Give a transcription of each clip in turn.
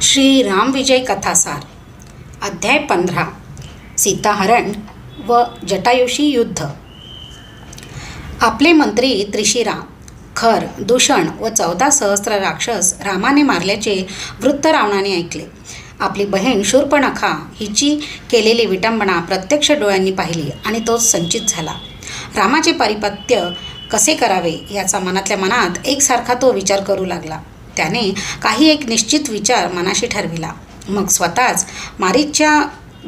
श्री राम विजय कथासार अध्याय 15 सीताहरण व जटायुशी युद्ध। आपले मंत्री त्रिशिरा, खर, दूषण व 14 सहस्त्र राक्षस रामाने मारल्याचे वृत्त रावणाने ऐकले। आपली बहीण शूर्पणखा हिची केलेली विटंबना प्रत्यक्ष डोळ्यांनी पाहिली आणि तो संचित झाला। रामाचे पारिपत्य कसे करावे याचा मनातल्या मनात एकसारखा तो विचार करू लागला। त्याने काही एक निश्चित विचार मनाशी ठरविला। मग स्वतःच मारीच्या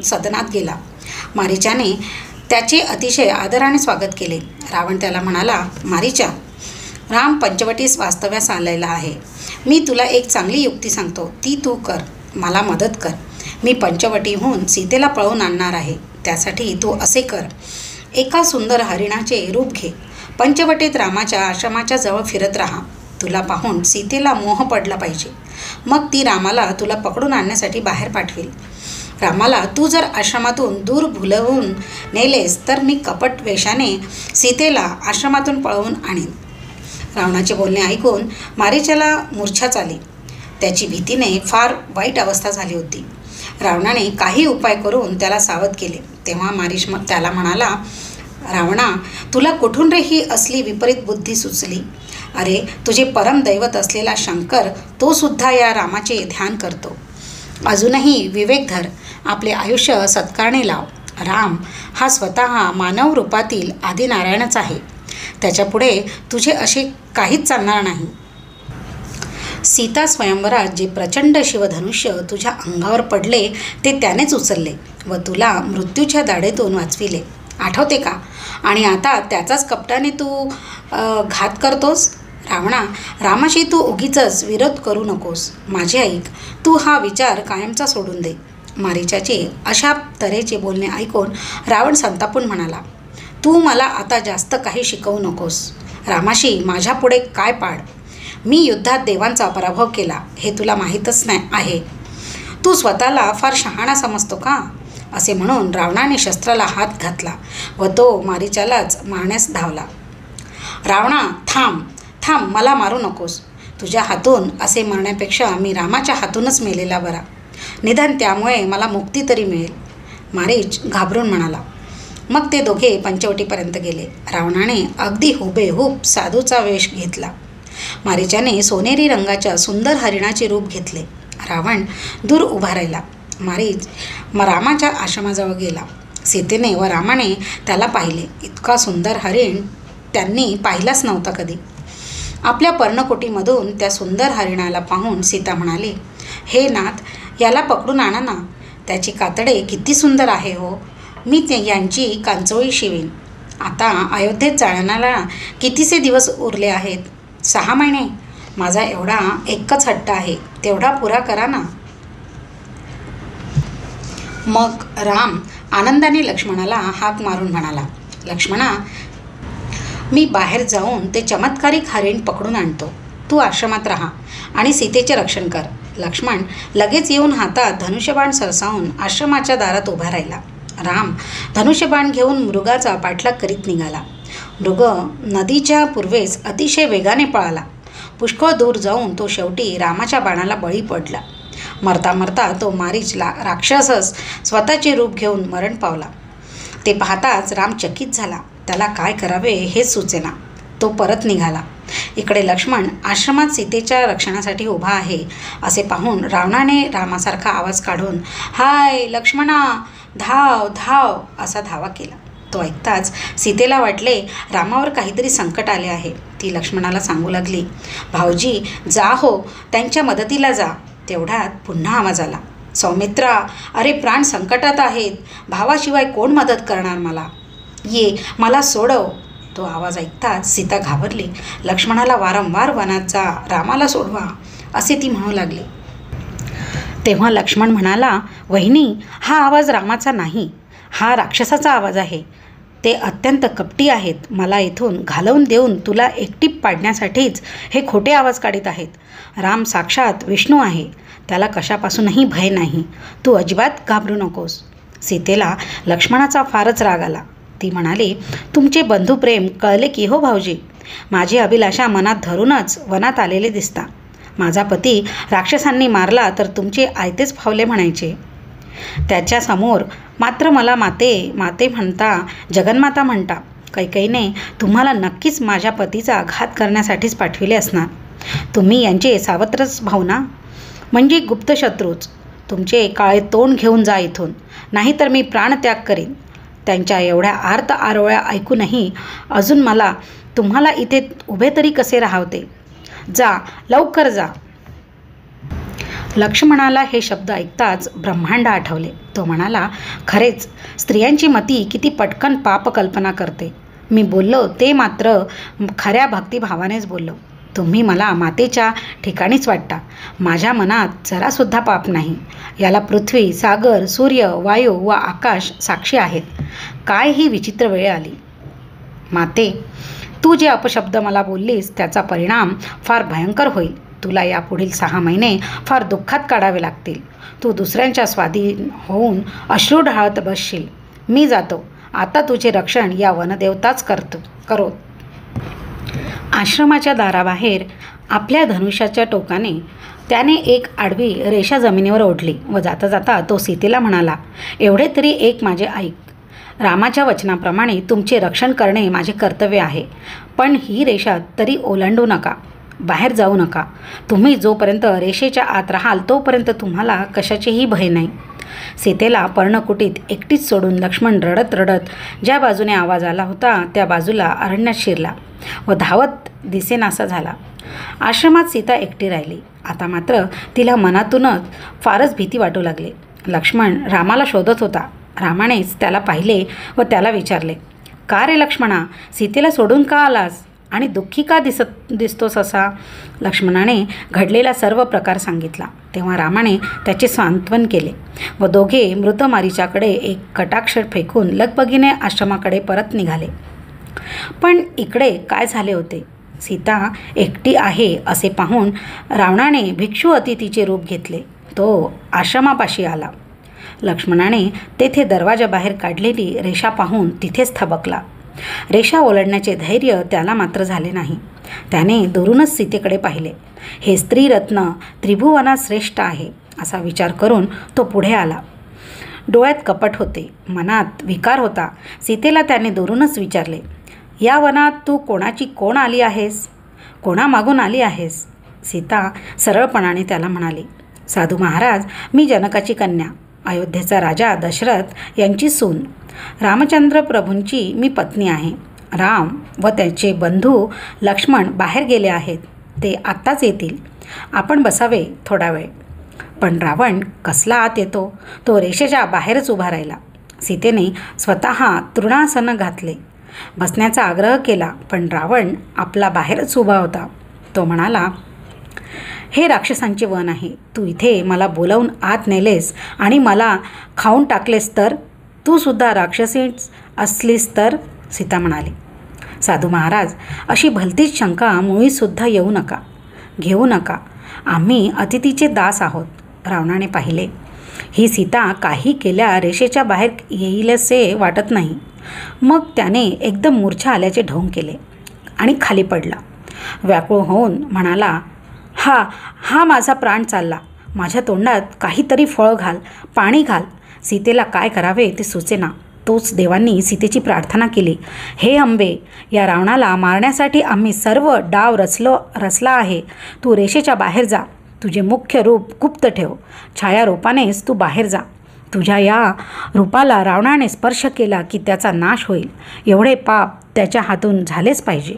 सदनात गेला। मारीच्याने त्याचे अतिशय आदराने स्वागत केले। रावण त्याला म्हणाला, मारीच्या, राम पंचवटीस वास्तव्यास आलेला आहे। मी तुला एक चांगली युक्ती सांगतो, ती तू कर, मला मदत कर। मी पंचवटीहून सीतेला पळवून आणणार आहे। त्यासाठी तू असे कर, एका सुंदर हरिणाचे रूप घे, पंचवटीत रामाच्या आश्रमाच्या जवळ फिरत राहा। तुला पाहून सीतेला मोह पडला पाहिजे, मग ती रामाला तुला पकडून आणण्यासाठी बाहेर पाठवेल। रामाला तू जर आश्रमातून दूर भुलवून नेलेस तर मी कपट वेशाने सीतेला आश्रमातून पळवून आणेन। रावणाचे बोलणे ऐकून मारीच्याला मूर्छाच आली। त्याची भीतीने फार वाईट अवस्था झाली होती। रावणाने काही उपाय करून त्याला सावध केले। तेव्हा मारीच त्याला म्हणाला, रावणा, तुला कुठून रे ही असली विपरीत बुद्धी सुचली? अरे, तुझे परम दैवत असलेला शंकर तो सुद्धा या रामाचे ध्यान करतो। अजूनही विवेक धर, आपले आयुष्य सत्कारणे लाव। राम हा स्वतः मानव रूपातील आदिनारायणच आहे। त्याच्यापुढे तुझे असे काहीच चालणार नाही। सीता स्वयंवरात जे प्रचंड शिवधनुष्य तुझ्या अंगावर पडले ते त्यानेच उचलले व तुला मृत्यूच्या दाढेतून वाचविले, आठवते का? आणि आता त्याचाच कपटाने तू घात करतोस। रावणा, रामाशी तू उगीचच विरोध करू नकोस। माझे ऐक, तू हा विचार कायमचा सोडून दे। मारीच्याचे अशा तऱ्हेचे बोलणे ऐकून रावण संतापून म्हणाला, तू मला आता जास्त काही शिकवू नकोस। रामाशी माझ्या पुढे काय पाड? मी युद्धात देवांचा पराभव केला हे तुला माहीतच नाही आहे। तू स्वतःला फार शहाणा समजतो का? असे म्हणून रावणाने शस्त्राला हात घातला व तो मारीच्यालाच मारण्यास धावला। रावणा, थांब थांब, मला मारू नकोस। तुझ्या हातून असे मरण्यापेक्षा मी रामाच्या हातूनच मेलेला बरा, निदान त्यामुळे मला मुक्ती तरी मिळेल। मारीच घाबरून म्हणाला। मग ते दोघे पंचवटीपर्यंत गेले। रावणाने अगदी हुबेहूब साधूचा वेश घेतला। मारीच्याने सोनेरी रंगाच्या सुंदर हरिणाचे रूप घेतले। रावण दूर उभा राहिला। मारीच रामाच्या आश्रमाजवळ गेला। सीतेने व रामाने त्याला पाहिले। इतका सुंदर हरिण त्यांनी पाहिलाच नव्हता कधी। आपल्या पर्णकोटीमधून त्या सुंदर हरिणाला पाहून सीता म्हणाली, हे नाथ, याला पकडून आणा ना। त्याची कातडे किती सुंदर आहे हो। मी यांची कांचोळी शिवीन। आता अयोध्येत जाण्याला कितीसे दिवस उरले आहेत? 6 महिने। माझा एवढा एकच हट्ट आहे, तेवढा पुरा करा ना। मग राम आनंदाने लक्ष्मणाला हाक मारून म्हणाला, लक्ष्मणा, मी बाहेर जाऊन ते चमत्कारिक हरिण पकडून आणतो। तू आश्रमात राहा आणि सीतेचे रक्षण कर। लक्ष्मण लगेच येऊन हातात धनुष्यबाण सरसावून आश्रमाच्या दारात उभा राहिला। राम धनुष्यबाण घेऊन मृगाचा पाठलाग करीत निघाला। मृग नदीच्या पूर्वेस अतिशय वेगाने पळाला। पुष्कळ दूर जाऊन तो शेवटी रामाच्या बाणाला बळी पडला। मरता मरता तो मारीचला राक्षसच स्वतःचे रूप घेऊन मरण पावला। ते पाहताच राम चकित झाला। त्याला काय करावे हेच सुचेना। तो परत निघाला। इकडे लक्ष्मण आश्रमात सीतेच्या रक्षणासाठी उभा आहे असे पाहून रावणाने रामासारखा आवाज काढून, हाय लक्ष्मणा, धाव धाव असा धावा केला। तो ऐकताच सीतेला वाटले रामावर काहीतरी संकट आले आहे। ती लक्ष्मणाला सांगू लागली, भाऊजी जा हो, त्यांच्या मदतीला जा। तेवढ्यात पुन्हा आवाज आला, सौमित्रा, अरे प्राण संकटात आहेत, भावाशिवाय कोण मदत करणार मला? ये, मला सोडव। तो आवाज ऐकताच सीता घाबरली। लक्ष्मणाला वारंवार वनात जा, रामाला सोडवा असे ती म्हणू लागली। तेव्हा लक्ष्मण म्हणाला, वहिनी, हा आवाज रामाचा नाही, हा राक्षसाचा आवाज आहे। ते अत्यंत कपटी आहेत। मला इथून घालवून देऊन तुला एकटी पाडण्यासाठीच हे खोटे आवाज काढीत आहेत। राम साक्षात विष्णू आहे, त्याला कशापासूनही भय नाही। तू अजिबात घाबरू नकोस। सीतेला लक्ष्मणाचा फारच राग आला। ती म्हणाली, तुमचे बंधुप्रेम कळले की हो भाऊजी। माझी अभिलाषा मनात धरूनच वनात आलेले दिसता। माझा पती राक्षसांनी मारला तर तुमचे आयतेच फावले म्हणायचे. त्याच्यासमोर मात्र मला माते माते म्हणता, जगन्माता म्हणता. कैकेयीने तुम्हाला नक्कीच माझ्या पतीचा घात करण्यासाठीच पाठविले असणार. तुम्ही यांचे सावत्रच भाऊ ना, म्हणजे गुप्त शत्रूच. तुमचे काळे तोंड घेऊन जा इथून, नाहीतर मी प्राणत्याग करीन. त्यांच्या एवढ्या आर्त आरोळ्या ऐकूनही अजून मला तुम्हाला इथे उभे तरी कसे राहवते. जा, लवकर जा. लक्ष्मणाला हे शब्द ऐकताच ब्रह्मांड आठवले. तो म्हणाला, खरेच स्त्रियांची मती किती पटकन पापकल्पना करते. मी बोललो ते मात्र खऱ्या भक्तिभावानेच बोललो. तुम्ही मला मातेच्या ठिकाणीच वाटता. माझ्या मनात जरासुद्धा पाप नाही. याला पृथ्वी, सागर, सूर्य, वायू व आकाश साक्षी आहेत. काय ही विचित्र वेळ आली. माते, तू जे अपशब्द मला बोललीस त्याचा परिणाम फार भयंकर होईल. तुला यापुढील 6 महिने फार दुःखात काढावे लागतील. तू दुसऱ्यांच्या स्वाधीन होऊन अश्रू ढाळत बसशील. मी जातो. आता तुझे रक्षण या वनदेवताच करो. आश्रमाच्या दाराबाहेर आपल्या धनुष्याच्या टोकाने त्याने एक आडवी रेषा जमिनीवर ओढली व जाता जाता तो सीतेला म्हणाला, एवढे तरी एक माझे ऐक. रामाच्या वचनाप्रमाणे तुमचे रक्षण करणे माझे कर्तव्य आहे. पण ही रेषा तरी ओलांडू नका. बाहेर जाऊ नका. तुम्ही जोपर्यंत रेषेच्या आत राहाल तोपर्यंत तुम्हाला कशाचेही भय नाही. सीतेला पर्णकुटीत एकटीच सोडून लक्ष्मण रडत रडत ज्या बाजूने आवाज आला होता त्या बाजूला अरण्यात शिरला व धावत दिसेनासा झाला. आश्रमात सीता एकटी राहिली. आता मात्र तिला मनातूनच फारच भीती वाटू लागली. लक्ष्मण रामाला शोधत होता. रामानेच त्याला पाहिले व त्याला विचारले, का रे लक्ष्मणा, सीतेला सोडून का आलास आणि दुःखी का दिसतोस असा. लक्ष्मणाने घडलेला सर्व प्रकार सांगितला. तेव्हा रामाने त्याचे सांत्वन केले व दोघे मृतमारीच्याकडे एक कटाक्ष फेकून लगबगीने आश्रमाकडे परत निघाले. पण इकडे काय झाले होते. सीता एकटी आहे असे पाहून रावणाने भिक्षू अतिथीचे रूप घेतले. तो आश्रमापाशी आला. लक्ष्मणाने तेथे दरवाजाबाहेर काढलेली रेषा पाहून तिथेच थबकला. रेषा ओलांडण्याचे धैर्य त्याला मात्र झाले नाही. त्याने दुरूनच सीतेकडे पाहिले. हे स्त्रीरत्न त्रिभुवनात श्रेष्ठ आहे असा विचार करून तो पुढे आला. डोळ्यात कपट होते, मनात विकार होता. सीतेला त्याने दुरूनच विचारले, या वनात तू कोणाची कोण आली आहेस, कोणामागून आली आहेस. सीता सरळपणाने त्याला म्हणाली, साधू महाराज, मी जनकाची कन्या, अयोध्येचा राजा दशरथ यांची सून, रामचंद्र प्रभूंची मी पत्नी आहे. राम व त्याचे बंधू लक्ष्मण बाहेर गेले आहेत. ते आत्ताच येतील. आपण बसावे थोडा वेळ. पण रावण कसला आत येतो. तो रेषेच्या बाहेरच उभा राहिला. सीतेने स्वतः तृणासन घातले. बसण्याचा आग्रह केला, पण रावण आपला बाहेरच उभा होता. तो म्हणाला, हे राक्षसांचे वन आहे. तू इथे मला बोलावून आत नेलेस आणि मला खाऊन टाकलेस तर तू सुद्धा राक्षसीच असलीस तर. सीता म्हणाली, साधू महाराज, अशी भलतीच शंका मुळीसुद्धा घेऊ नका. आम्ही अतिथीचे दास आहोत. रावणाने पाहिले. ही सीता काही केल्या रेषेच्या बाहेर येईलसे वाटत नाही. मग त्याने एकदम मूर्छा आल्याचे ढोंग केले आणि खाली पडला. व्याकुळ होऊन म्हणाला, हा माझा प्राण चालला. माझ्या तोंडात काहीतरी फळ घाल, पाणी घाल. सीतेला काय करावे ते सुचेना. तोच देवांनी सीतेची प्रार्थना केली, हे अंबे, या रावणाला मारण्यासाठी आम्ही सर्व डाव रचला आहे. तू रेषेच्या बाहेर जा. तुझे मुख्य रूप गुप्त ठेव. छायारूपानेच तू बाहेर जा. तुझ्या या रूपाला रावणाने स्पर्श केला की त्याचा नाश होईल. एवढे पाप त्याच्या हातून झालेच पाहिजे.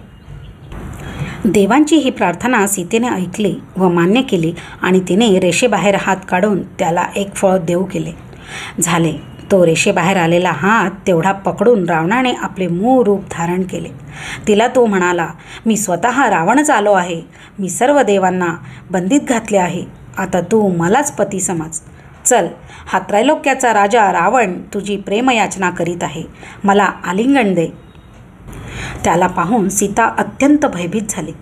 देवांची ही प्रार्थना सीतेने ऐकली व मान्य केली आणि तिने रेषेबाहेर हात काढून त्याला एक फळ देऊ केले. झाले. तो रेषेबाहेर आलेला हात तेवढा पकडून रावणाने आपले मूळ रूप धारण केले. तिला तो म्हणाला, मी स्वतः रावणच आलो आहे. मी सर्व देवांना बंदीत घातले आहे. आता तू मलाच पती समज. चल, हा त्रैलोक्याचा राजा रावण तुझी प्रेमयाचना करीत आहे. मला आलिंगन दे. त्याला पाहून सीता अत्यंत भयभीत झाली.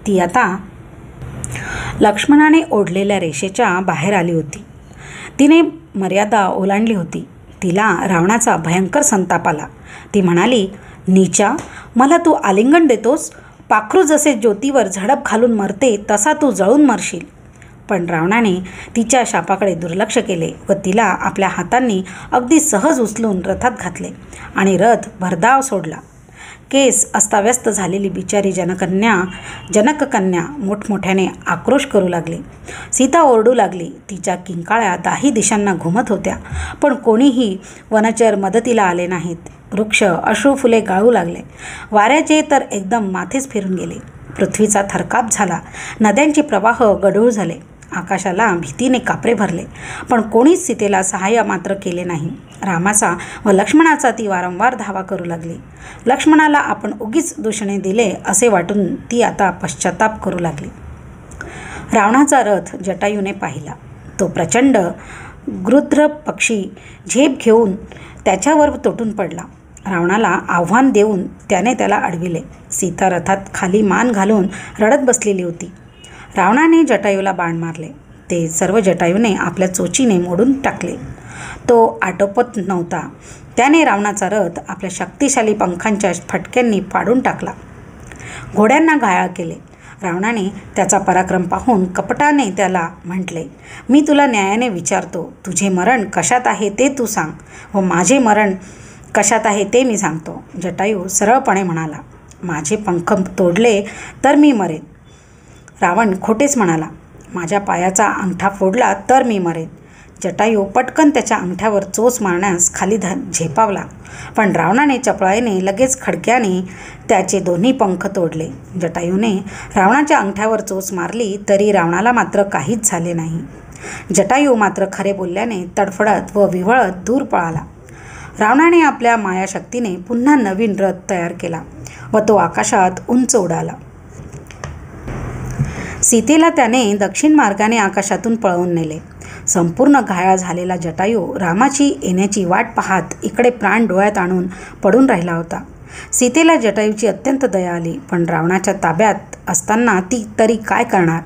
ती आता लक्ष्मणाने ओढलेल्या रेषेच्या बाहेर आली होती. तिने मर्यादा ओलांडली होती. तिला रावणाचा भयंकर संताप आला. ती म्हणाली, नीचा, मला तू आलिंगन देतोस. पाखरू जसे ज्योतीवर झडप घालून मरते तसा तू जळून मरशील. पण रावणाने तिच्या शापाकडे दुर्लक्ष केले व तिला आपल्या हातांनी अगदी सहज उचलून रथात घातले आणि रथ भरधाव सोडला. केस अस्ताव्यस्त झालेली बिचारी जनककन्या मोठमोठ्याने आक्रोश करू लागली. सीता ओरडू लागली. तिच्या किंकाळ्या दाही दिशांना घुमत होत्या, पण कोणीही वनचर मदतीला आले नाहीत. वृक्ष अश्रुफुले गाळू लागले. वाऱ्याचे तर एकदम माथेच फिरून गेले. पृथ्वीचा थरकाप झाला. नद्यांचे प्रवाह गढूळ झाले. आकाशाला भीतीने कापरे भरले, पण कोणीच सीतेला सहाय्य मात्र केले नाही. रामाचा व लक्ष्मणाचा ती वारंवार धावा करू लागली. लक्ष्मणाला आपण उगीच दूषणे दिले असे वाटून ती आता पश्चाताप करू लागली. रावणाचा रथ जटायूने पाहिला. तो प्रचंड गृध्र पक्षी झेप घेऊन त्याच्यावर तुटून पडला. रावणाला आव्हान देऊन त्याने त्याला अडविले. सीता रथात खाली मान घालून रडत बसलेली होती. रावणाने जटायूला बाण मारले. ते सर्व जटायूने आपल्या चोचीने मोडून टाकले. तो आटोपत नव्हता. त्याने रावणाचा रथ आपल्या शक्तिशाली पंखांच्या फटक्यांनी फाडून टाकला. घोड्यांना घायाळ केले. रावणाने त्याचा पराक्रम पाहून कपटाने त्याला म्हटले, मी तुला न्यायाने विचारतो, तुझे मरण कशात आहे ते तू सांग व माझे मरण कशात आहे ते मी सांगतो. जटायू सरळपणे म्हणाला, माझे पंख तोडले तर मी मरेन. रावण खोटेच म्हणाला, माझ्या पायाचा अंगठा फोडला तर मी मरेन. जटायू पटकन त्याच्या अंगठ्यावर चोच मारण्यास खाली झेपावला, पण रावणाने चपळाईने लगेच खडक्याने त्याचे दोन्ही पंख तोडले. जटायूने रावणाच्या अंगठ्यावर चोच मारली तरी रावणाला मात्र काहीच झाले नाही. जटायू मात्र खरे बोलल्याने तडफडत व विव्हळत दूर पळाला. रावणाने आपल्या मायाशक्तीने पुन्हा नवीन रथ तयार केला व तो आकाशात उंच उडाला. सीतेला त्याने दक्षिण मार्गाने आकाशातून पळवून नेले. संपूर्ण घायाळ झालेला जटायू रामाची येण्याची वाट पाहत इकडे प्राण डोळ्यात आणून पडून राहिला होता. सीतेला जटायूची अत्यंत दया आली, पण रावणाच्या ताब्यात असताना ती तरी काय करणार.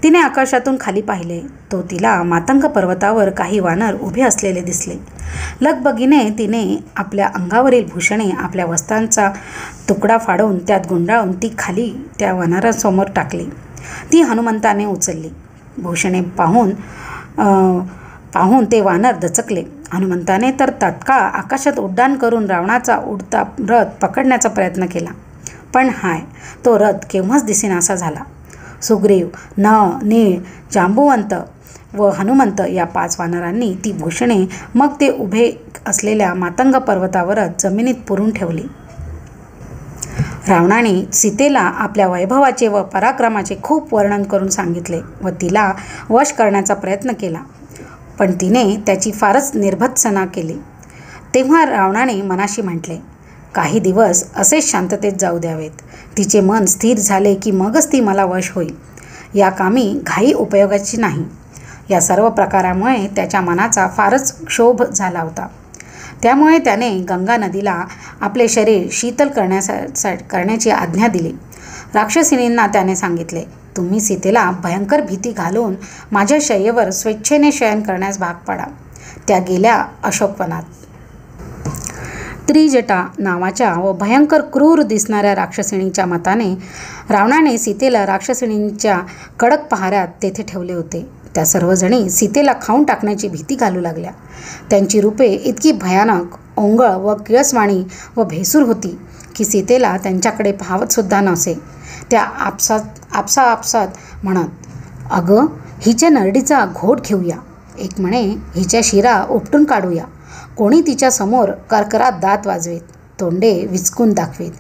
तिने आकाशातून खाली पाहिले. तो तिला मातंग पर्वतावर काही वानर उभे असलेले दिसले. लगबगीने तिने आपल्या अंगावरील भूषणे आपल्या वस्त्रांचा तुकडा फाडून त्यात गुंडाळून ती खाली त्या वानरांसमोर टाकली. ती हनुमंताने उचलली. भूषणे पाहून ते वानर दचकले. हनुमंताने तर तात्काळ आकाशात उड्डाण करून रावणाचा उडता रथ पकडण्याचा प्रयत्न केला, पण तो रथ केव्हाच दिसेनासा झाला. सुग्रीव, नळ, नीळ, जांबुवंत व हनुमंत या 5 वानरांनी ती भूषणे मग ते उभे असलेल्या मातंग पर्वतावरच जमिनीत पुरून ठेवली. रावणाने सीतेला आपल्या वैभवाचे व पराक्रमाचे खूप वर्णन करून सांगितले व तिला वश करण्याचा प्रयत्न केला, पण तिने त्याची फारच निर्भत्सना केली. तेव्हा रावणाने मनाशी म्हटले, काही दिवस असेच शांततेत जाऊ द्यावेत. तिचे मन स्थिर झाले की मगच ती मला वश होईल. या कामी घाई उपयोगाची नाही. या सर्व प्रकारामुळे त्याच्या मनाचा फारच क्षोभ झाला होता. त्यामुळे त्याने गंगा नदीला आपले शरीर शीतल करण्याची आज्ञा दिली. राक्षसिणींना त्याने सांगितले, तुम्ही सीतेला भयंकर भीती घालून माझ्या शय्येवर स्वेच्छेने शयन करण्यास भाग पाडा. त्या गेल्या अशोकवनात. त्रिजटा नावाच्या व भयंकर क्रूर दिसणाऱ्या राक्षसिणीच्या मताने रावणाने सीतेला राक्षसिणींच्या कडक पहाऱ्यात तेथे ठेवले होते. त्या सर्वजणी सीतेला खाऊन टाकण्याची भीती घालू लागल्या. त्यांची रूपे इतकी भयानक, ओंगळ व किळसवाणी व भेसूर होती की सीतेला त्यांच्याकडे पाहवतसुद्धा नसे. त्या आपसात म्हणत, अगं, हिच्या नरडीचा घोट घेऊया. एक म्हणे, हिच्या शिरा उपटून काढूया. कोणी तिच्या समोर करकरात दात वाजवेत, तोंडे विचकून दाखवेत.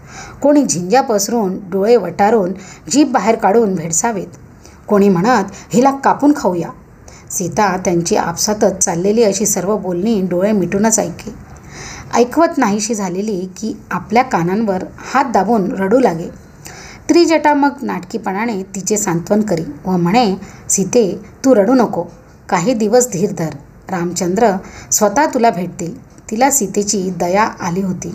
कोणी झिंज्या पसरून डोळे वटारून जीभ बाहेर काढून भेडसावेत. कोणी म्हणत, हिला कापून खाऊया. सीता त्यांची आपसातच चाललेली अशी सर्व बोलणी डोळे मिटूनच ऐकवत नाहीशी झालेली की आपल्या कानांवर हात दाबून रडू लागे. त्रिजटा मग नाटकीपणाने तिचे सांत्वन करी व म्हणे, सीते, तू रडू नको. काही दिवस धीर धर. रामचंद्र स्वतः तुला भेटतील. तिला सीतेची दया आली होती.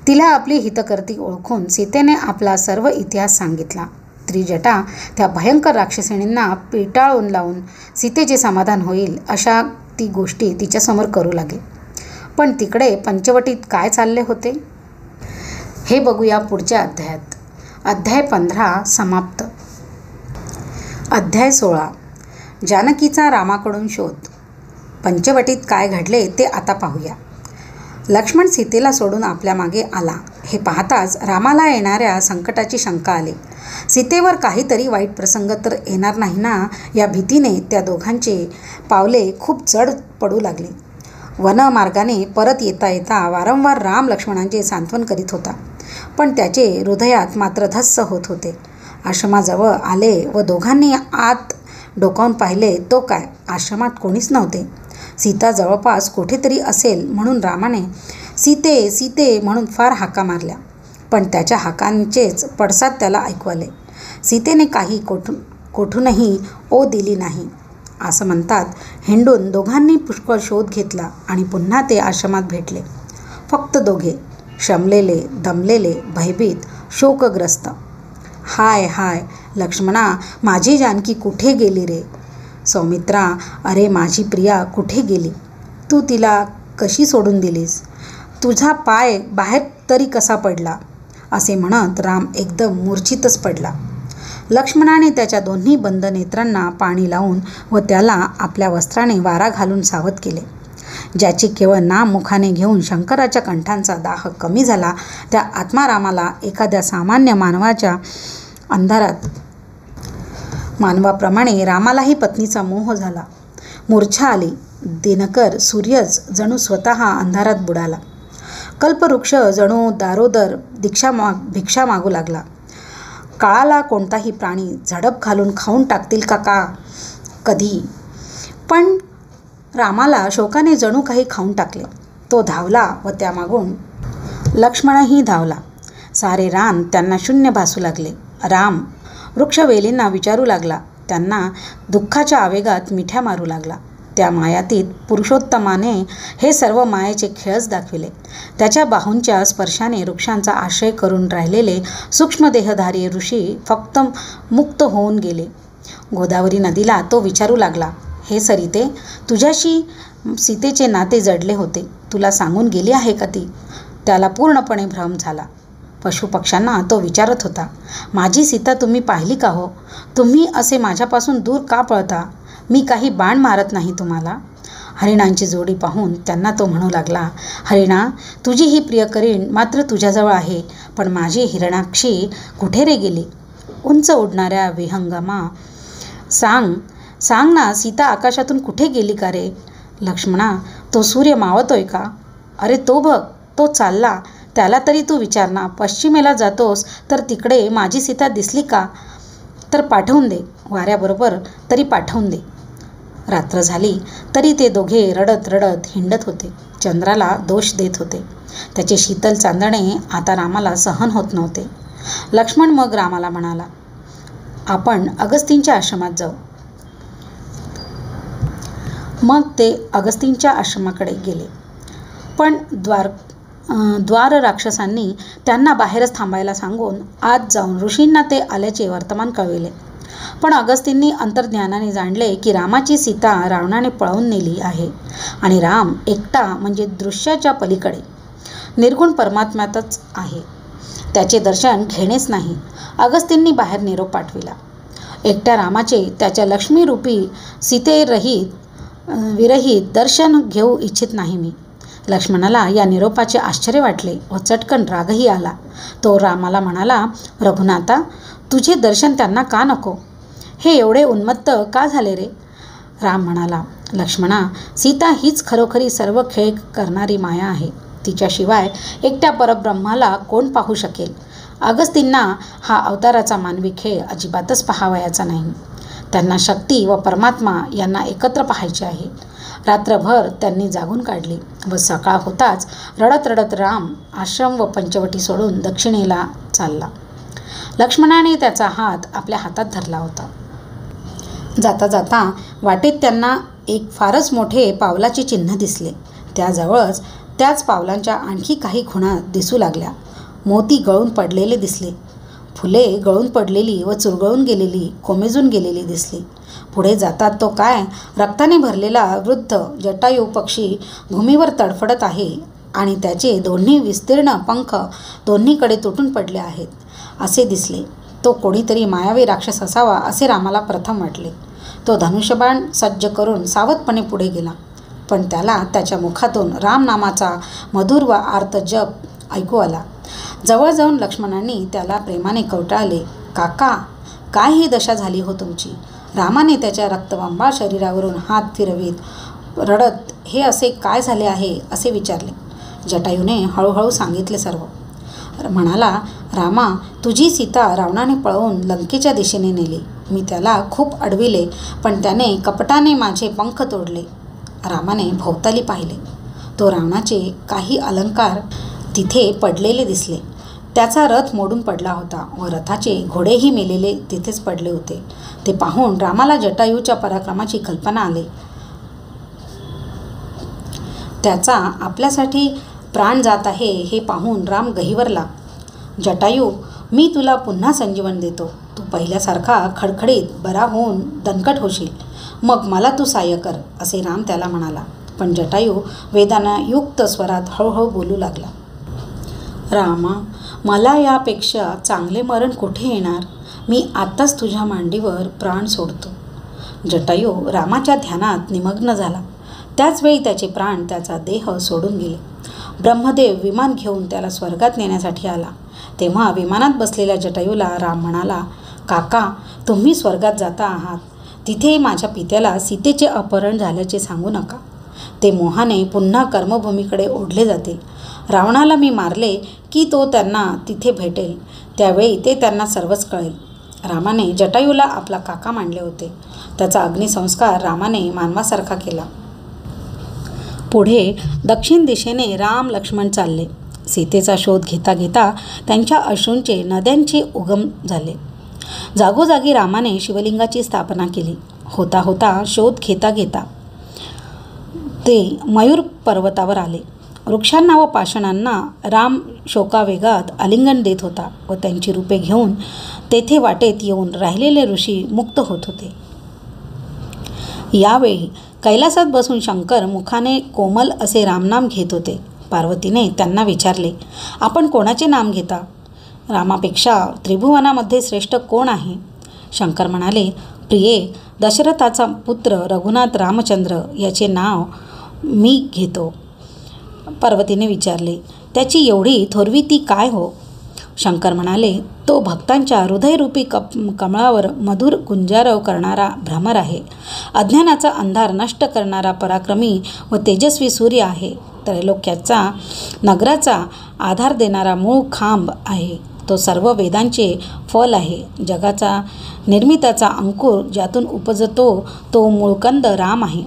तिला आपली हितकर्ती ओळखून सीतेने आपला सर्व इतिहास सांगितला. त्रिजटा त्या भयंकर राक्षसिणींना पिटाळून लावून सीतेचे समाधान होईल अशा ती गोष्टी तिच्यासमोर करू लागे. पण तिकडे पंचवटीत काय चालले होते हे बघूया पुढच्या अध्यायात. अध्याय 15 समाप्त. अध्याय 16 जानकीचा रामाकडून शोध. पंचवटीत काय घडले ते आता पाहूया. लक्ष्मण सीतेला सोडून आपल्या मागे आला हे पाहताच रामाला येणाऱ्या संकटाची शंका आली. सीतेवर काहीतरी वाईट प्रसंग तर येणार नाही ना या भीतीने त्या दोघांचे पावले खूप जड पडू लागले. वनमार्गाने परत येता येता वारंवार राम लक्ष्मणांचे सांत्वन करीत होता, पण त्याचे हृदयात मात्र धस्स होत होते. आश्रमाजवळ आले व दोघांनी आत डोकावून पाहिले तो काय, आश्रमात कोणीच नव्हते. सीता जवळपास कुठेतरी असेल म्हणून रामाने सीते सीते म्हणून फार हाका मारल्या, पण त्याच्या हाकांचेच पडसाद त्याला ऐकू आले. सीतेने काही कोठूनही ओ दिली नाही असं म्हणतात हिंडून दोघांनी पुष्कळ शोध घेतला आणि पुन्हा ते आश्रमात भेटले. फक्त दोघे, शमलेले, दमलेले, भयभीत, शोकग्रस्त. हाय हाय लक्ष्मणा, माझी जानकी कुठे गेली रे? सौमित्रा, अरे माझी प्रिया कुठे गेली? तू तिला कशी सोडून दिलीस? तुझा पाय बाहेर तरी कसा पडला? असे म्हणत राम एकदम मूर्छितच पडला. लक्ष्मणाने त्याच्या दोन्ही बंद नेत्रांना पाणी लावून व त्याला आपल्या वस्त्राने वारा घालून सावध केले. ज्याची केवळ नाम मुखाने घेऊन शंकराच्या कंठांचा दाह कमी झाला त्या आत्मारामाला एखाद्या सामान्य मानवाप्रमाणे रामालाही पत्नीचा मोह झाला. मूर्छा आली. दिनकर सूर्यच जणू स्वतः अंधारात बुडाला. कल्पवृक्ष जणू दारोदर भिक्षा मागू लागला. काळाला कोणताही प्राणी झडप घालून खाऊन टाकतील का कधी, पण रामाला शोकाने जणू काही खाऊन टाकले. तो धावला व त्यामागून लक्ष्मणही धावला. सारे रान त्यांना शून्य भासू लागले. राम वृक्षवेलींना विचारू लागला, त्यांना दुःखाच्या आवेगात मिठ्या मारू लागला. त्या मायातीत पुरुषोत्तमाने हे सर्व मायेचे खेळच दाखविले. त्याच्या बाहूंच्या स्पर्शाने वृक्षांचा आश्रय करून राहिलेले सूक्ष्मदेहधारी ऋषी फक्त मुक्त होऊन गेले. गोदावरी नदीला तो विचारू लागला, हे सरिते, तुझ्याशी सीतेचे नाते जडले होते, तुला सांगून गेली आहे का ती? त्याला पूर्णपणे भ्रम झाला. पशुपक्ष्यांना तो विचारत होता, माझी सीता तुम्ही पाहिली का हो? तुम्ही असे माझ्यापासून दूर का पळता? मी काही बाण मारत नाही तुम्हाला. हरिणांची जोडी पाहून त्यांना तो म्हणू लागला, हरिणा, तुझी ही प्रियकरीण मात्र तुझ्याजवळ आहे, पण माझी हिरणाक्षी कुठे रे गेली? उंच उडणाऱ्या विहंगमा, सांग ना, सीता आकाशातून कुठे गेली का रे? लक्ष्मणा, तो सूर्य मावतोय का? अरे तो बघ, तो चालला, त्याला तरी तू विचार ना. पश्चिमेला जातोस तर तिकडे माझी सीता दिसली का? तर पाठवून दे, वाऱ्याबरोबर तरी पाठवून दे. रात्र झाली तरी ते दोघे रडत रडत हिंडत होते. चंद्राला दोष देत होते. त्याचे शीतल चांदणे आता रामाला सहन होत नव्हते. लक्ष्मण मग रामाला म्हणाला, आपण अगस्तींच्या आश्रमात जाऊ. मग ते अगस्तींच्या आश्रमाकडे गेले, पण द्वार राक्षसांनी त्यांना बाहेरच थांबायला सांगून आत जाऊन ऋषींना ते आल्याचे वर्तमान कळविले. पण अगस्तींनी अंतर्ज्ञानाने जाणले की रामाची सीता रावणाने पळवून नेली आहे आणि राम एकटा म्हणजे दृश्याच्या पलीकडे निर्गुण परमात्म्यातच आहे. त्याचे दर्शन घेणेच नाही. अगस्तींनी बाहेर निरोप पाठविला, एकट्या रामाचे त्याच्या लक्ष्मीरूपी विरहित दर्शन घेऊ इच्छित नाही मी. लक्ष्मणाला या निरोपाचे आश्चर्य वाटले व चटकन रागही आला. तो रामाला म्हणाला, रघुनाथा, तुझे दर्शन त्यांना का नको? हे एवढे उन्मत्त का झाले रे? राम म्हणाला, लक्ष्मणा, सीता हीच खरोखरी सर्व खेळ करणारी माया आहे. तिच्याशिवाय एकट्या परब्रह्माला कोण पाहू शकेल? अगस्तींना हा अवताराचा मानवी खेळ अजिबातच पाहावयाचा नाही. त्यांना शक्ती व परमात्मा यांना एकत्र पाहायचे आहे. रात्रभर त्यांनी जागून काढली व सकाळ होताच रडत रडत राम आश्रम व पंचवटी सोडून दक्षिणेला चालला. लक्ष्मणाने त्याचा हात आपल्या हातात धरला होता. जाता जाता वाटेत त्यांना एक फारच मोठे पावलाचे चिन्ह दिसले. त्याजवळच त्याच पावलांच्या आणखी काही खुणा दिसू लागल्या. मोती गळून पडलेले दिसले. फुले गळून पडलेली व चुरगळून गेलेली, कोमेजून गेलेली दिसली. पुढे जातात तो काय, रक्ताने भरलेला वृद्ध जटायू पक्षी भूमीवर तडफडत आहे आणि त्याचे दोन्ही विस्तीर्ण पंख दोन्हीकडे तुटून पडले आहेत. असे दिसले. तो कोणीतरी मायावी राक्षस असावा असे रामाला प्रथम वाटले. तो धनुष्यबाण सज्ज करून सावधपणे पुढे गेला, पण त्याला त्याच्या मुखातून राम नामाचा मधुर व आर्त जप ऐकू आला. जवळ जाऊन लक्ष्मणांनी त्याला प्रेमाने कवटाळले. काका, काय ही दशा झाली हो तुमची? रामाने त्याच्या रक्तबंबाळ शरीरावरून हात फिरवीत रडत हे असे काय झाले आहे असे विचारले. जटायूने हळूहळू सांगितले सर्व. म्हणाला, रामा, तुझी सीता रावणाने पळवून लंकेच्या दिशेने नेली. मी त्याला खूप अडविले, पण त्याने कपटाने माझे पंख तोडले. रामाने भोवताली पाहिले. तो रावणाचे काही अलंकार तिथे पडलेले दिसले. त्याचा रथ मोडून पडला होता व रथाचे घोडेही मेलेले तिथेच पडले होते. ते पाहून रामाला जटायूच्या पराक्रमाची कल्पना आली. त्याचा आपल्यासाठी प्राण जात आहे हे पाहून राम गहिवरला. जटायू, मी तुला पुन्हा संजीवन देतो. तू पहिल्यासारखा खडखडीत बरा होऊन दणकट होशील. मग मला तू सहाय्य कर, असे राम त्याला म्हणाला. पण जटायू वेदनायुक्त स्वरात हळूहळू बोलू लागला. रामा, मला यापेक्षा चांगले मरण कुठे येणार? मी आत्ताच तुझ्या मांडीवर प्राण सोडतो. जटायू रामाच्या ध्यानात निमग्न झाला. त्याचवेळी त्याचे प्राण त्याचा देह सोडून गेले. ब्रह्मदेव विमान घेऊन त्याला स्वर्गात नेण्यासाठी आला. तेव्हा विमानात बसलेल्या जटायूला राम म्हणाला, काका, तुम्ही स्वर्गात जाता आहात. तिथे माझ्या पित्याला सीतेचे अपहरण झाल्याचे सांगू नका. ते मोहाने पुन्हा कर्मभूमीकडे ओढले जातील. रावणाला मी मारले की तो त्यांना तिथे भेटेल. त्यावेळी ते त्यांना सर्वच कळेल. रामाने जटायूला आपला काका मानले होते. त्याचा अग्निसंस्कार रामाने मानवासारखा केला. पुढे दक्षिण दिशेने राम लक्ष्मण चालले. सीतेचा शोध घेता घेता त्यांच्या अश्रूंचे नद्यांचे उगम झाले. जागोजागी रामाने शिवलिंगाची स्थापना केली. होता होता शोध घेता घेता ते मयूर पर्वतावर आले. वृक्षांना व पाषाणांना राम शोकावेगात आलिंगन देत होता व त्यांची रूपे घेऊन तेथे वाटेत येऊन राहिलेले ऋषी मुक्त होत होते. यावेळी कैलासात बसून शंकर मुखाने कोमल असे रामनाम घेत होते. पार्वतीने त्यांना विचारले, आपण कोणाचे नाम घेता? रामापेक्षा त्रिभुवनामध्ये श्रेष्ठ कोण आहे? शंकर म्हणाले, प्रिये, दशरथाचा पुत्र रघुनाथ रामचंद्र याचे नाव मी घेतो. पार्वतीने विचारले, त्याची एवढी थोरवी ती काय हो? शंकर म्हणाले, तो भक्तांच्या हृदयरूपी कमळावर मधुर गुंजारव करणारा भ्रमर आहे. अज्ञानाचा अंधार नष्ट करणारा पराक्रमी व तेजस्वी सूर्य आहे. त्रैलोक्याचा नगराचा आधार देणारा मूळ खांब आहे. तो सर्व वेदांचे फल आहे. जगाचा निर्मिताचा अंकुर ज्यातून उपजतो तो मूळकंद राम आहे.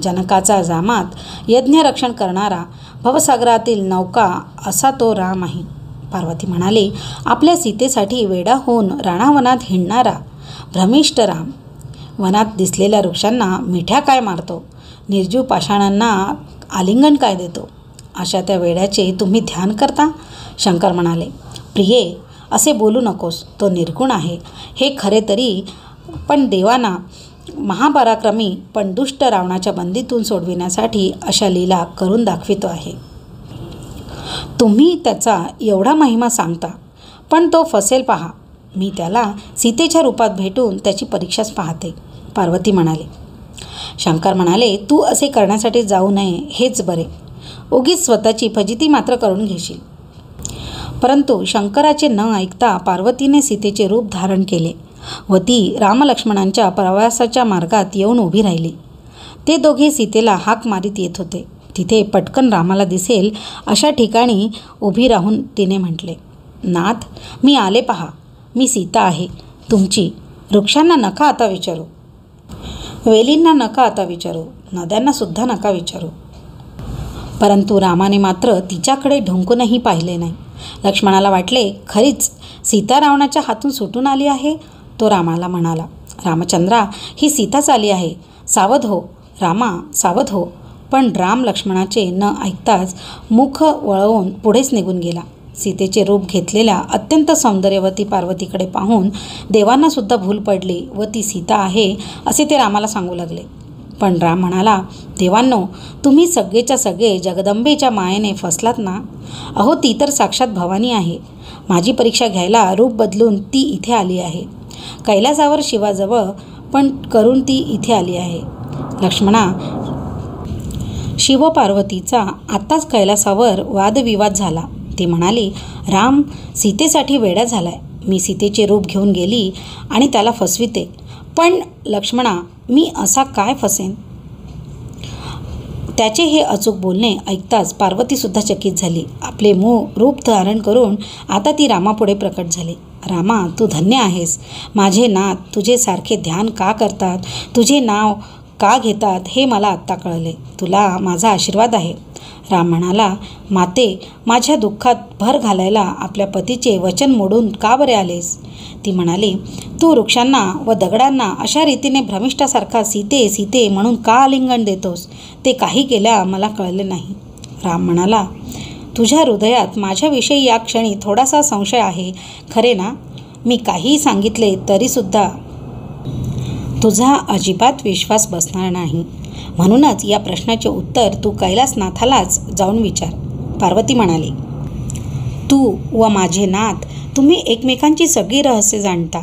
जनकाचा जामात यज्ञरक्षण करणारा भवसागरातील नौका असा तो राम आहे. पार्वती म्हणाली, आपल्या सीतेसाठी वेडा होऊन राणावनात हिंडणारा भ्रमिष्ठ राम. वनात दिसलेल्या वृक्षांना मिठ्या काय मारतो, निर्जीव पाषाणांना आलिंगन काय देतो, अशा त्या वेड्याचे तुम्ही ध्यान करता? शंकर म्हणाले, प्रिये, असे बोलू नकोस. तो निर्गुण आहे हे खरे तरी, पण देवांना महापराक्रमी पण दुष्ट रावणाच्या बंदीतून सोडविण्यासाठी अशा लीला करून दाखवितो आहे. तुम्ही त्याचा एवढा महिमा सांगता, पण तो फसेल पहा. मी त्याला सीतेच्या रूपात भेटून त्याची परीक्षाच पाहते. पार्वती म्हणाले. शंकर म्हणाले, तू असे करण्यासाठी जाऊ नये हेच बरे. उगीच स्वतःची फजिती मात्र करून घेशील. परंतु शंकराचे न ऐकता पार्वतीने सीतेचे रूप धारण केले व ती रामलक्ष्मणांच्या प्रवासाच्या मार्गात येऊन उभी राहिली. ते दोघे सीतेला हाक मारीत येत होते. तिथे पटकन रामाला दिसेल अशा ठिकाणी उभी राहून तिने म्हटले, नाथ, मी आले पहा. मी सीता आहे तुमची. वृक्षांना नका आता विचारू, वेलींना नका आता विचारू, नद्यांनासुद्धा नका विचारू. परंतु रामाने मात्र तिच्याकडे ढुंकूनही पाहिले नाही. लक्ष्मणाला वाटले, खरीच सीता रावणाच्या हातून सुटून आली आहे. तो रामाला म्हणाला, रामचंद्रा, ही सीताच आली आहे. सावध हो रामा, सावध हो. पण राम लक्ष्मणाचे न ऐकताच मुख वळवून पुढेच निघून गेला. सीतेचे रूप घेतलेल्या अत्यंत सौंदर्यवती पार्वतीकडे पाहून देवांनासुद्धा भूल पडली व ती सीता आहे असे ते रामाला सांगू लागले. पण राम म्हणाला, देवांनो, तुम्ही सगळेच्या सगळे जगदंबेच्या मायेने फसलात ना. अहो, ती तर साक्षात भवानी आहे. माझी परीक्षा घ्यायला रूप बदलून ती इथे आली आहे. कैलासावर शिवाजवळ पण करून ती इथे आली आहे. लक्ष्मणा, शिवपार्वतीचा आत्ताच कैलासावर वादविवाद झाला. ती म्हणाली, राम सीतेसाठी वेडा झालाय. मी सीतेचे रूप घेऊन गेली आणि त्याला फसविते. पण लक्ष्मणा, मी असा काय फसेन? त्याचे हे अचूक बोलणे ऐकताच पार्वतीसुद्धा चकित झाली. आपले रूप धारण करून आता ती रामापुढे प्रकट झाली. रामा, तू धन्य आहेस. माझे नाथ तुझे सारखे ध्यान का करतात, तुझे नाव का घेतात हे मला आत्ता कळले. तुला माझा आशीर्वाद आहे. राम म्हणाला, माते, माझ्या दुःखात भर घालायला आपल्या पतीचे वचन मोडून का बरे आलेस? ती म्हणाली, तू वृक्षांना व दगडांना अशा रीतीने भ्रमिष्ठासारखा सीते सीते म्हणून का आलिंगन देतोस ते काही केल्या मला कळले नाही. राम म्हणाला, तुझ्या हृदयात माझ्याविषयी या क्षणी थोडासा संशय आहे, खरे ना? मी काही सांगितले तरीसुद्धा तुझा अजिबात विश्वास बसणार नाही. म्हणूनच या प्रश्नाचे उत्तर तू कैलासनाथालाच जाऊन विचार. पार्वती म्हणाली, तू व माझे नाथ तुम्ही एकमेकांची सगळी रहस्ये जाणता.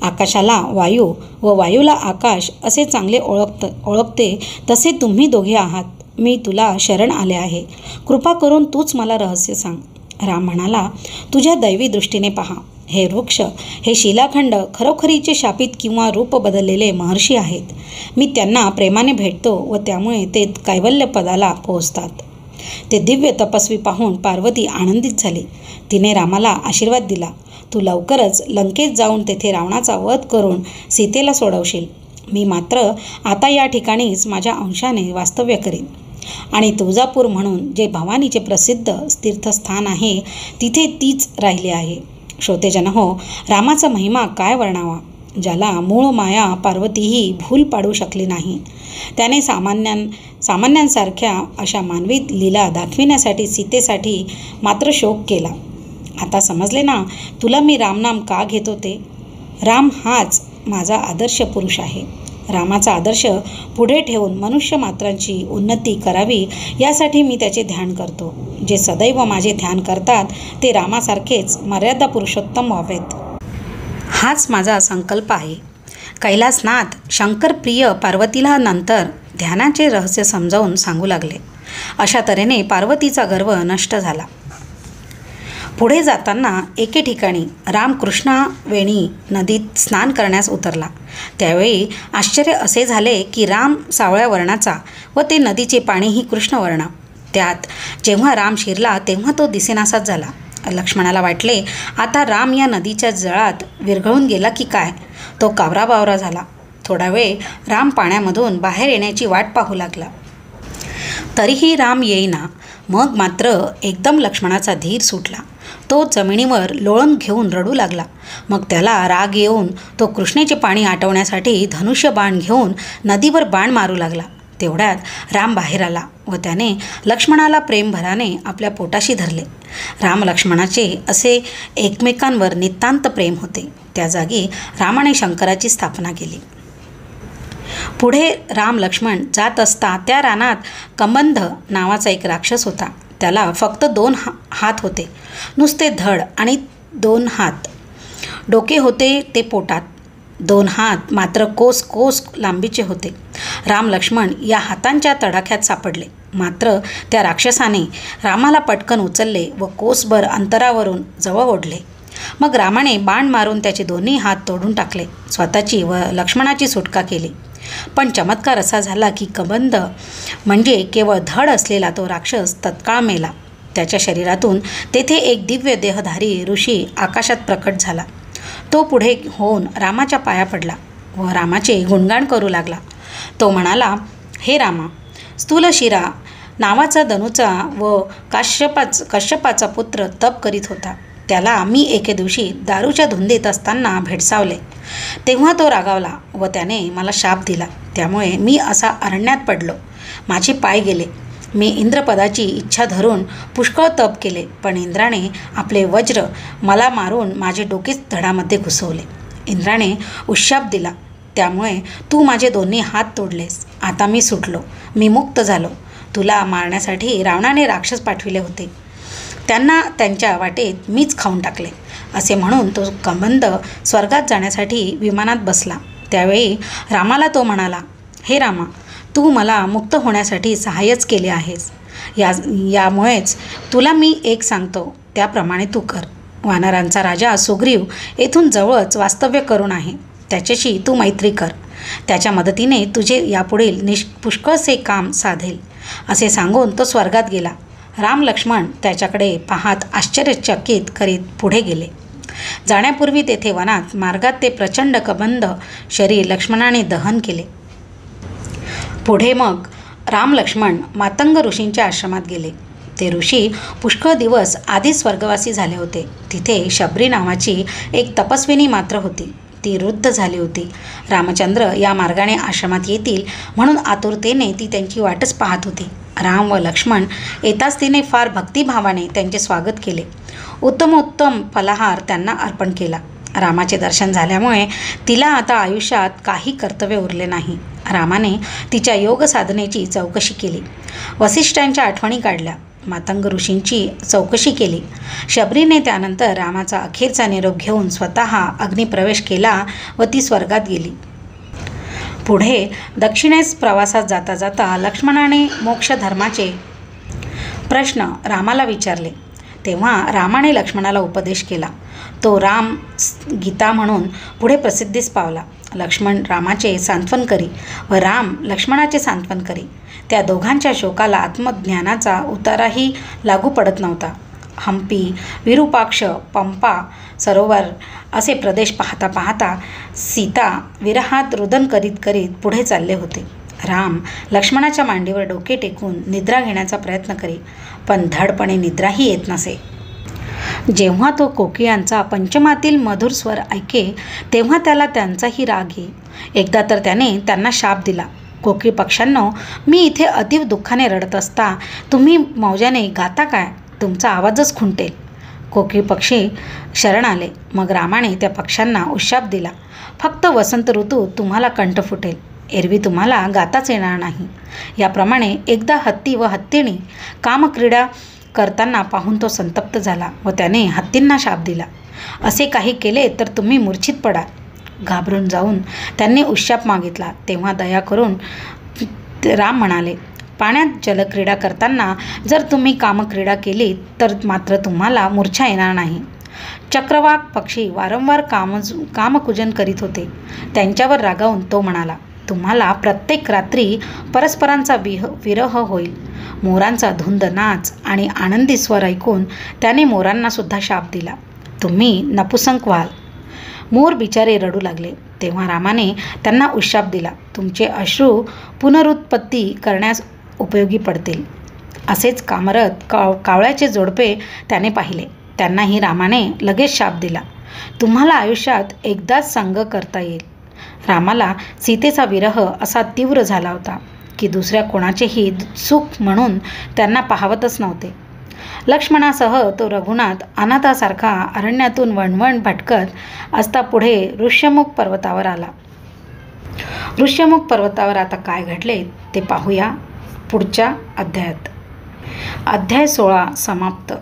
आकाशाला वायू व वायूला आकाश असे चांगले ओळखते तसे तुम्ही दोघे आहात. मी तुला शरण आले आहे. कृपा करून तूच मला रहस्य सांग. राम म्हणाला, तुझ्या दैवी दृष्टीने पहा. हे वृक्ष, हे शिलाखंड खरोखरीचे शापित किंवा रूप बदललेले महर्षी आहेत. मी त्यांना प्रेमाने भेटतो व त्यामुळे ते कैवल्य पदाला पोहोचतात. ते दिव्य तपस्वी पाहून पार्वती आनंदित झाली. तिने रामाला आशीर्वाद दिला, तू लवकरच लंकेत जाऊन तेथे रावणाचा वध करून सीतेला सोडवशील. मी मात्र आता या ठिकाणीच माझ्या अंशाने वास्तव्य करीन आणि तुळजापूर म्हणून जे भवानीचे प्रसिद्ध तीर्थस्थान आहे तिथे तीच राहिली आहे. श्रोतेजन हो, रामाचा महिमा काय वर्णावा. ज्याला मूळ माया पार्वतीही भूल पाडू शकली नाही. त्याने सामान्यांसारख्या अशा मानवी लीला दाखविण्यासाठी सीतेसाठी मात्र शोक केला. आता समजले ना तुला मी रामनाम का घेतो ते? राम हाच माझा आदर्श पुरुष आहे. रामाचा आदर्श पुढे ठेवून मनुष्य मात्रांची उन्नती करावी यासाठी मी त्याचे ध्यान करतो. जे सदैव माझे ध्यान करतात ते रामासारखेच मर्यादा पुरुषोत्तम व्हावेत. हाच माझा संकल्प आहे. कैलासनाथ शंकरप्रिय पार्वतीला नंतर ध्यानाचे रहस्य समजावून सांगू लागले. अशा तऱ्हेने पार्वतीचा गर्व नष्ट झाला. पुढे जाताना एके ठिकाणी राम कृष्णावेणी नदीत स्नान करण्यास उतरला. त्यावेळी आश्चर्य असे झाले की राम सावळ्या वर्णाचा व ते नदीचे पाणीही कृष्णवर्ण. त्यात जेव्हा राम शिरला तेव्हा तो दिसेनासाच झाला. लक्ष्मणाला वाटले, आता राम या नदीच्या जळात विरघळून गेला की काय. तो कावराबावरा झाला. थोडा वेळ राम पाण्यामधून बाहेर येण्याची वाट पाहू लागला. तरीही राम येईना. मग मात्र एकदम लक्ष्मणाचा धीर सुटला. तो जमिनीवर लोळण घेऊन रडू लागला. मग त्याला राग येऊन तो कृष्णेचे पाणी आटवण्यासाठी धनुष्य बाण घेऊन नदीवर बाण मारू लागला. तेवढ्यात राम बाहेर आला व त्याने लक्ष्मणाला प्रेमभराने आपल्या पोटाशी धरले. राम लक्ष्मणाचे असे एकमेकांवर नितांत प्रेम होते. त्या जागी रामाने शंकराची स्थापना केली. पुढे राम लक्ष्मण जात असता त्या रानात कबंध नावाचा एक राक्षस होता. त्याला फक्त 2 हात होते, नुसते धड आणि 2 हात. डोके होते ते पोटात. 2 हात मात्र कोस कोस लांबीचे होते. राम लक्ष्मण या हातांच्या तडाख्यात सापडले. मात्र त्या राक्षसाने रामाला पटकन उचलले व कोसभर अंतरावरून जवळ ओढले. मग रामाने बाण मारून त्याचे दोन्ही हात तोडून टाकले. स्वतःची व लक्ष्मणाची सुटका केली. पण चमत्कार असा झाला की कबंध म्हणजे केवळ धड असलेला तो राक्षस तत्काळ मेला. त्याच्या शरीरातून तेथे एक दिव्य देहधारी ऋषी आकाशात प्रकट झाला. तो पुढे होऊन रामाच्या पाया पडला व रामाचे गुणगान करू लागला. तो म्हणाला, हे रामा, स्थूलशिरा नावाचा धनुचा व कश्यपाचा पुत्र तप करीत होता. त्याला मी एके दिवशी दारूच्या धुंदीत असताना भेडसावले. तेव्हा तो रागावला व त्याने मला शाप दिला. त्यामुळे मी असा अरण्यात पडलो. माझे पाय गेले. मी इंद्रपदाची इच्छा धरून पुष्कळ तप केले, पण इंद्राने आपले वज्र मला मारून माझे डोकेच धडामध्ये घुसवले. इंद्राने उशाप दिला. त्यामुळे तू माझे दोन्ही हात तोडलेस. आता मी सुटलो, मी मुक्त झालो. तुला मारण्यासाठी रावणाने राक्षस पाठविले होते. त्यांना त्यांच्या वाटेत मीच खाऊन टाकले. असे म्हणून तो कबंद स्वर्गात जाण्यासाठी विमानात बसला. त्यावेळी रामाला तो म्हणाला, हे रामा, तू मला मुक्त होण्यासाठी सहाय्यच केले आहेस. यामुळेच तुला मी एक सांगतो त्याप्रमाणे तू कर. वानरांचा राजा सुग्रीव येथून जवळच वास्तव्य करून आहे. त्याच्याशी तू मैत्री कर. त्याच्या मदतीने तुझे यापुढील पुष्कळसे काम साधेल. असे सांगून तो स्वर्गात गेला. राम लक्ष्मण त्याच्याकडे पाहत आश्चर्यचकित करीत पुढे गेले. जाण्यापूर्वी तेथे वनात मार्गात ते प्रचंड कबंद शरीर लक्ष्मणाने दहन केले. पुढे मग राम लक्ष्मण मातंग ऋषींच्या आश्रमात गेले. ते ऋषी पुष्कळ दिवस आधीच स्वर्गवासी झाले होते. तिथे शबरी नावाची एक तपस्विनी मात्र होती. ती वृद्ध झाली होती. रामचंद्र या मार्गाने आश्रमात येतील म्हणून आतुरतेने ती त्यांची वाटच पाहत होती. राम व लक्ष्मण येताच तिने फार भक्तिभावाने त्यांचे स्वागत केले. उत्तमोत्तम फलाहार त्यांना अर्पण केला. रामाचे दर्शन झाल्यामुळे तिला आता आयुष्यात काही कर्तव्य उरले नाही. रामाने तिच्या योग साधनेची चौकशी केली. वसिष्ठांच्या आठवणी काढल्या. मातंग ऋषींची चौकशी केली. शबरीने त्यानंतर रामाचा अखेरचा निरोप घेऊन स्वतः अग्निप्रवेश केला व ती स्वर्गात गेली. पुढे दक्षिणेस प्रवासात जाता जाता लक्ष्मणाने मोक्षधर्माचे प्रश्न रामाला विचारले. तेव्हा रामाने लक्ष्मणाला उपदेश केला. तो राम गीता म्हणून पुढे प्रसिद्धीस पावला. लक्ष्मण रामाचे सांत्वन करी व राम लक्ष्मणाचे सांत्वन करी. त्या दोघांच्या शोकाला आत्मज्ञानाचा उताराही लागू पडत नव्हता. हंपी, विरूपाक्ष, पंपा सरोवर असे प्रदेश पाहता पाहता सीता विरहात रुदन करीत करीत पुढे चालले होते. राम लक्ष्मणाच्या मांडीवर डोके टेकून निद्रा घेण्याचा प्रयत्न करी, पण धडपणे निद्राही येत नसे. जेव्हा तो कोकिळांचा पंचमातील मधुर स्वर ऐके तेव्हा त्याला त्यांचाही राग येई. एकदा तर त्याने त्यांना शाप दिला, कोकिळ पक्ष्यांनो, मी इथे अतीव दुःखाने रडत असता तुम्ही मौजाने गाता काय? तुमचा आवाजच खुंटेल. कोकिळ पक्षी शरण आले. मग रामाने त्या पक्ष्यांना उशाप दिला, फक्त वसंत ऋतू तुम्हाला कंठ फुटेल, एरवी तुम्हाला गाताच येणार नाही. याप्रमाणे एकदा हत्ती व हत्तीणी कामक्रीडा करताना पाहून तो संतप्त झाला व त्याने हत्तींना शाप दिला, असे काही केले तर तुम्ही मूर्छित पडाल. घाबरून जाऊन त्यांनी उशाप मागितला. तेव्हा दया करून राम म्हणाले, पाण्यात जलक्रीडा करताना जर तुम्ही कामक्रीडा केली तर मात्र तुम्हाला मूर्छा येणार नाही. चक्रवाक पक्षी वारंवार कामकुजन करीत होते. त्यांच्यावर रागावून तो म्हणाला, तुम्हाला प्रत्येक रात्री परस्परांचा विरह होईल. मोरांचा धुंद नाच आणि आनंदी स्वर ऐकून त्याने मोरांना सुद्धा शाप दिला, तुम्ही नपुसंक व्हाल. मोर बिचारे रडू लागले. तेव्हा रामाने त्यांना उशाप दिला, तुमचे अश्रू पुनरुत्पत्ती करण्यास उपयोगी पडतील. असेच कामरत कावळ्याचे जोडपे त्याने पाहिले. त्यांनाही रामाने लगेच शाप दिला, तुम्हाला आयुष्यात एकदाच संग करता येईल. रामाला सीतेचा विरह असा तीव्र झाला होता की दुसऱ्या कोणाचेही सुख म्हणून त्यांना पाहवतच नव्हते. लक्ष्मणासह तो रघुनाथ अनाथासारखा अरण्यातून वणवण भटकत असता पुढे ऋष्यमुख पर्वतावर आला. ऋष्यमुख पर्वतावर आता काय घडले ते पाहूया पुढच्या अध्यायात. अध्याय 16 समाप्त.